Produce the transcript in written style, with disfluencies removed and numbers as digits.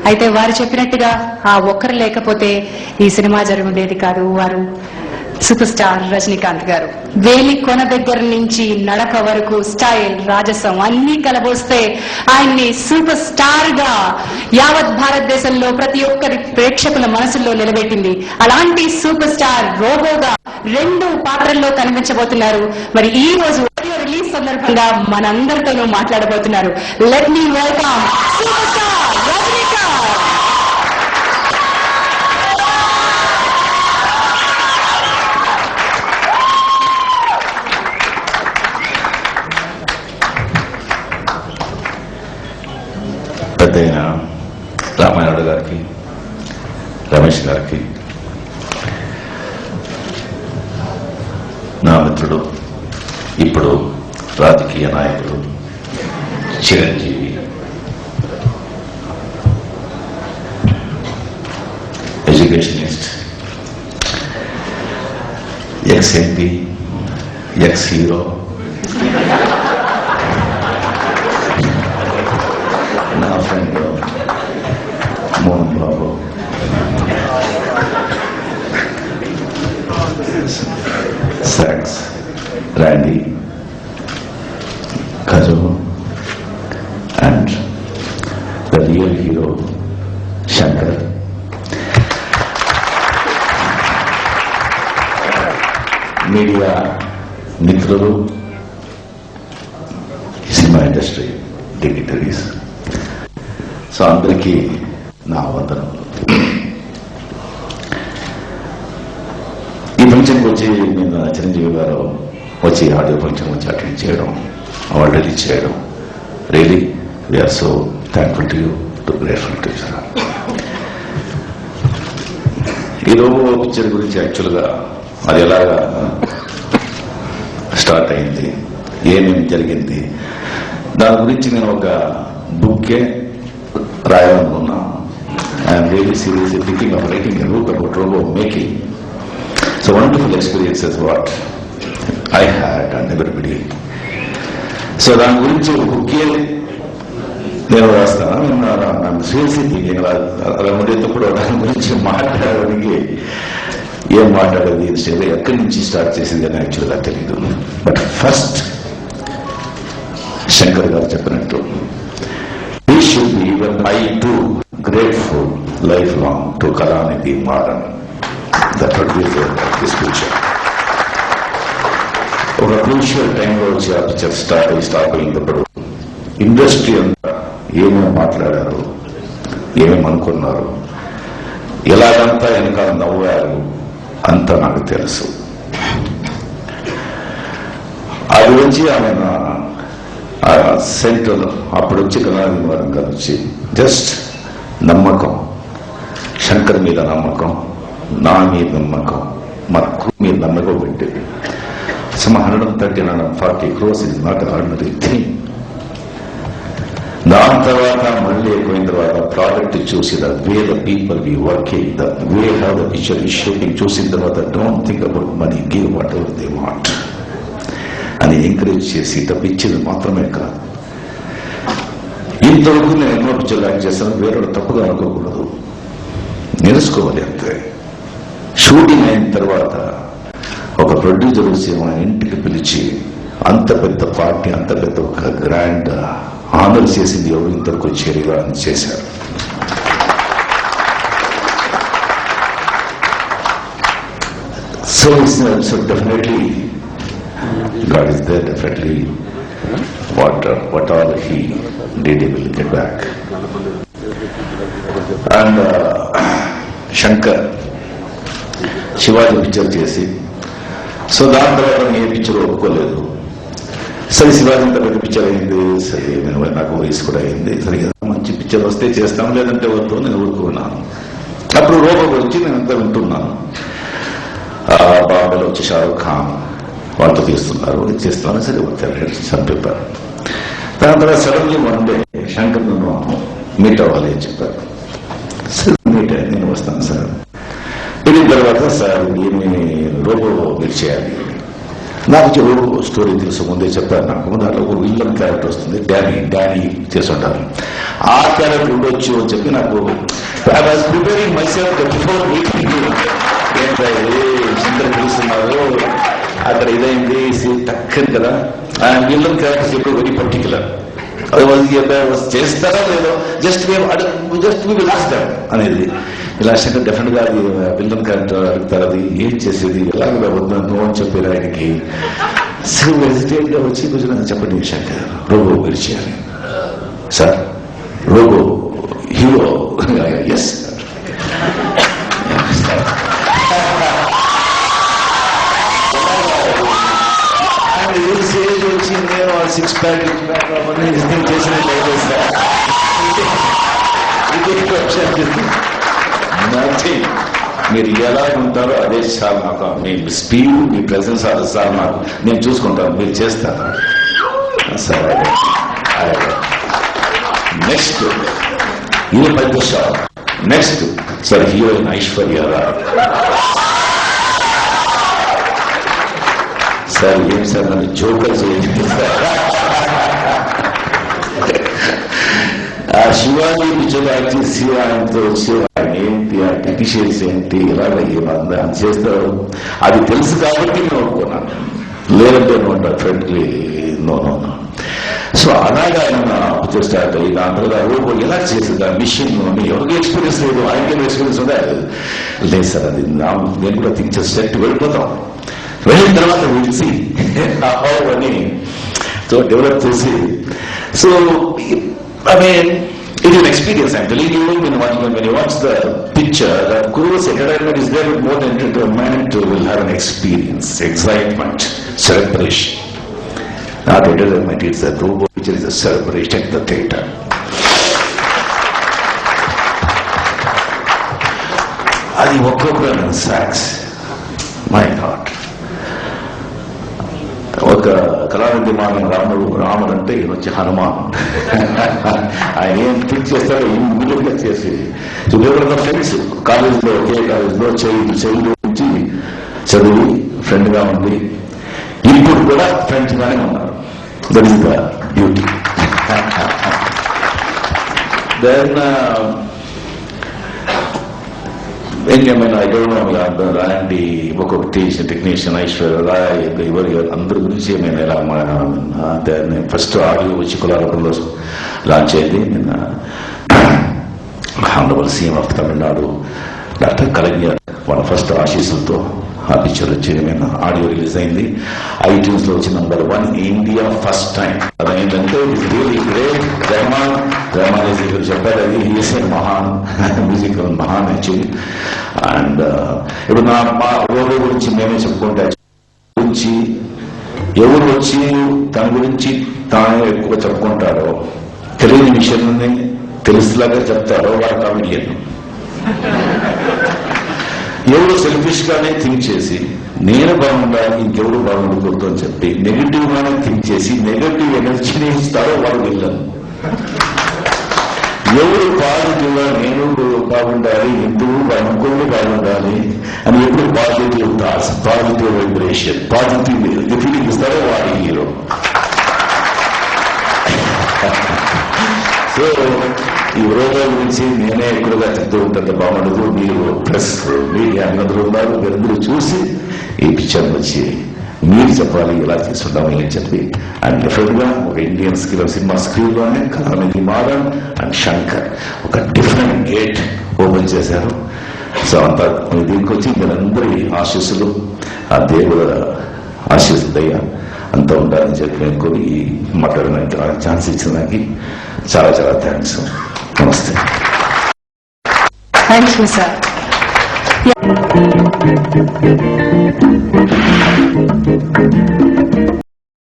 అయితే వారు చెప్పినట్టుగా ఆ ఒక్కరు లేకపోతే ఈ సినిమా జరుగుండేది కాదు. వారు సూపర్ స్టార్ రజనీకాంత్ గారు. వేలి కొన దగ్గర నుంచి నడక వరకు స్టైల్, రాజసం అన్ని కలబోస్తే ఆయన్ని సూపర్ స్టార్ గా యావత్ భారతదేశంలో ప్రతి ఒక్కరి ప్రేక్షకుల మనసుల్లో నిలబెట్టింది. అలాంటి సూపర్ స్టార్ రోబోగా 2 పాత్రల్లో కనిపించబోతున్నారు. మరి ఈ రోజు ఆడియో రిలీజ్ సందర్భంగా మనందరితోనూ మాట్లాడబోతున్నారు. Let me welcome super star Rajinikanth. పెద్దయిన రామానాయుడు గారికి, రమేష్ గారికి, నా మిత్రుడు, ఇప్పుడు రాజకీయ నాయకుడు Chiranjeevi, educationist, ex MP, ex hero, నా ఫ్రెండ్ మోహన్ బాబు, సాక్స్ ర్యాండీ, కజు, and the real hero Shankar. Media మిత్రులు, సినిమా ఇండస్ట్రీ డిగ్నిటరీస్, సో అందరికీ నా వందనములు. ఈ ఫంక్షన్కి వచ్చి నేను చిరంజీవి గారు వచ్చి ఆడియో ఫంక్షన్ వచ్చి అటెండ్ చేయడం, అవార్డు రిలీజ్ చేయడం, really we are so thankful to you, to grateful to you. ఈ రోబో పిక్చర్ గురించి యాక్చువల్గా అది ఎలాగా స్టార్ట్ అయింది, ఏమేమి జరిగింది, దాని గురించి నేను ఒక బుక్కే రాయాలనుకున్నా. I'm really seriously thinking of writing a book about robo making. So wonderful experiences what I had and everybody. So దాని గురించి బుక్కే నేను రాస్తాను. నేను సీరియస్లీ థింకింగ్ అలా ఉండేటప్పుడు దాని గురించి మాట్లాడడానికి ఏం మాట్లాడేది, ఎక్కడి నుంచి స్టార్ట్ చేసింది అని యాక్చువల్గా తెలియదు. బట్ ఫస్ట్ శంకర్ గారు చెప్పినట్టు we should be, even I too, grateful lifelong to Kalanidhi Maran, the producer of this picture. ఒక క్రూషియల్ టైంలో వచ్చి ఆ పిక్చర్ స్టార్ట్ అయినప్పుడు ఇండస్ట్రీ అంతా ఏమేమి మాట్లాడారు, ఏమేమి అనుకున్నారు, ఎలాగంతా వెనకాల నవ్వారు అంతా నాకు తెలుసు. అది వచ్చి ఆమె సెంట్రల్ అప్పుడు వచ్చి కళానిధి వారం గారు వచ్చి జస్ట్ నమ్మకం, శంకర్ మీద నమ్మకం, నా మీద నమ్మకం, మన క్రూ మీద నమ్మకం పెట్టేది. Some 130-140 crores is not an ordinary thing. దాని తర్వాత మళ్ళీ అయిపోయిన తర్వాత ప్రాడక్ట్ చూసి the way the people we working, the way how the picture is shaping చూసిన తర్వాత don't think about money, give whatever they want అని ఎంకరేజ్ చేసి తప్పించింది మాత్రమే కాదు. ఇంతవరకు నేను ఎన్నో పిక్చర్లు యాక్ట్ చేస్తాను, వేరే తప్పుగా అనుకోకూడదు, నేర్చుకోవాలి అంతే. షూటింగ్ అయిన తర్వాత ఒక ప్రొడ్యూసర్ వచ్చి మన ఇంటికి పిలిచి అంత పెద్ద పార్టీ, అంత పెద్ద ఒక గ్రాండ్ ఆనర్ చేసింది ఎవరు ఇంతవరకు చేరిగా అని చేశారు. So definitely God is there, definitely. What all he did, he will get back. And Shankar, Shivaji picture చేసి, సో దాని తర్వాత ఏ పిక్చర్ ఒప్పుకోలేదు. సరే శివాజీ అంత పెద్ద పిక్చర్ అయింది, సరే నాకు వయసు కూడా అయింది, సరే మంచి పిక్చర్ వస్తే చేస్తాం, లేదంటే వద్దు నేను ఊరుకున్నాను. అప్పుడు రోబో వచ్చి నేను అంతా వింటున్నాను. బాబాలో వచ్చి షారూక్ ఖాన్ వాళ్ళతో తీస్తున్నారు, చేస్తున్నాను, సరే వచ్చారు చంపేపారు. దాని తర్వాత సడన్లీ వన్ డే శంకర్ నన్ను మీట్ అవ్వాలి అని చెప్పారు. సరే మీట్ అయ్యి నేను వస్తాను సార్. వెళ్ళిన తర్వాత సార్ ఏమి రోబో మీరు చేయాలి నాకు చెడు స్టోరీ తెలుసు, ముందే చెప్పారు నాకు. దాంట్లో ఒక విల్లన్ క్యారెక్టర్ వస్తుంది, డానీ చేస్తుంటారు. ఆ క్యారెక్టర్ ఉండొచ్చు అని చెప్పి నాకు I was preparing my self before meeting. అందరూ పిలుస్తున్నారు, అక్కడ ఇదైంది తక్కని కదా. విల్లన్ క్యారెక్టర్స్ ఎప్పుడు వెరీ పర్టికులర్. చేస్తారా లేదో జస్ట్ అనేది ఇలా డెఫినెట్ గా అది విల్లన్ క్యారెక్టర్ అడుగుతారు, అది ఏం చేసేది ఎలాగ వద్దు అని చెప్పారు ఆయనకి. హెసిటేట్ గా వచ్చి కొంచెం చెప్పండి శంకర్, రోబో మీరు చేయాలి సార్, రోబో హీరో. ఎస్ వచ్చి నేను 6 ప్యాక్ చేసినట్లయితే సార్ మీరు ఎలా ఉంటారో అదే సార్ నాకు, మీ స్పీడ్ మీ ప్రెసెన్స్ అది సార్ నాకు, నేను చూసుకుంటాను, మీరు చేస్తాను సార్. నెక్స్ట్ ఇది పెద్ద shop. Next sir heroine Aishwarya Rai sir. ఏం సార్ నన్ను జోకర్ చేయండి సార్. ఆ శివాజీ పిక్చర్ యాక్ట్ చేసి ఆయనతో వచ్చి ఆయన ఏంటి ఆ టెక్నీషియన్స్ ఏంటి ఇలాగ ఏమన్నా చేస్తారు అది తెలుసు కాబట్టి నేను ఒప్పుకున్నాను, లేదంటే నోట ఫ్రెండ్లీ నో. సో అలాగా ఆయన పిక్చర్ స్టార్ట్ అయ్యి దాంట్లో రోబో ఎలా చేసింది ఆ మిషన్ ఎవరికి ఎక్స్పీరియన్స్ లేదు, ఆయనకేమో ఎక్స్పీరియన్స్ ఉందా లేదు సార్. అది నేను కూడా థింక్ చేసి సెట్ వెళ్ళిపోతాం, వెళ్ళిన తర్వాత విడిచి అని సో డెవలప్ చేసి. So I mean, it is an experience. I'm telling you, when you watch the picture, the Kuru's entertainment is there, but more than entertainment, you will have an experience, excitement, celebration. Not entertainment, it's a robot picture, is a celebration at the theatre. Adi Vakokran and Sachs, my God. ఒక కళానిధి మాన రాముడు అంటే ఈయన వచ్చి హనుమాన్. ఆయన ఏం fix చేస్తారో ఇమ్మీడియట్గా చేసి ఫ్రెండ్స్ కాలేజీలో ఒకే కాలేజీలో చైల్డ్ నుంచి చదివి ఫ్రెండ్ గా ఉంది, ఇప్పుడు కూడా ఫ్రెండ్స్ గానే ఉన్నారు. That is the beauty. Then అలాంటి ఒక టెక్నీషియన్ ఐశ్వర్య రాయ్ ఎవరు అందరి గురించి నేను ఎలా ఫస్ట్ ఆడియో వచ్చి కులాలపల్లిలో లాంచ్ అయింది. నిన్న honourable CM of Tamil Nadu doctor collector వాళ్ళ ఫస్ట్ ఆశీస్సులతో ఆ పిక్చర్ వచ్చి నేను ఆడియో రిలీజ్ అయింది. iTunes లో వచ్చి #1 ఇండియా ఫస్ట్ టైం. అదేంటంటే ఇట్స్ రియలీ గ్రేట్. రెహమాన్ చెప్పారు, అది ఈస్ ఏ మహాన్ మ్యూజికల్ మహాన్ యాక్చువల్లీ. అండ్ ఇప్పుడు మా రోబో గురించి మేమే చెప్పుకుంటే గురించి ఎవరు వచ్చి తన గురించి తాను ఎక్కువ చెప్పుకుంటారో, తెలియని విషయాన్ని తెలుసులాగా చెప్తారో వాడు కామెడియన్. ఎవరు సెల్ఫిష్ గానే థింక్ చేసి నేను బాగుండాలి ఇంకెవరు బాగుండకూడదు అని చెప్పి నెగిటివ్ గానే థింక్ చేసి నెగిటివ్ ఎనర్జీని ఇస్తారో వాడు వెళ్ళను. ఎవరు పాజిటివ్ గా నేను బాగుండాలి ఎందుకు అనుకోండి బాగుండాలి అని ఎప్పుడు positive thoughts, positive vibration, positive feeling ఇస్తారో వాడి హీరో. సో ఈ రోగాల గురించి నేనే ఎక్కువగా చెప్తూ ఉంటాను, బాగుండదు. మీరు ప్రెస్ మీడియా అందరూ ఉన్నారు, మీరందరూ చూసి ఈ పిక్చర్ వచ్చి మీరు చెప్పాలి ఎలా తీసుకుంటామని అని చెప్పి. అండ్ డెఫినెట్ గా ఒక ఇండియన్ సినిమా స్క్రీన్ లోనే కళానిధి మారన్ అండ్ శంకర్ ఒక డిఫరెంట్ గేట్ ఓపెన్ చేశారు. సో అంతా దీనికి వచ్చి మీరందరి ఆశీస్సులు, ఆ దేవుడు ఆశీస్సులు దయ అంతా ఉండాలని చెప్పి అనుకుని మాట్లాడడానికి ఛాన్స్ ఇచ్చిన దానికి చాలా చాలా థ్యాంక్స్. నమస్తే. Thank you sir.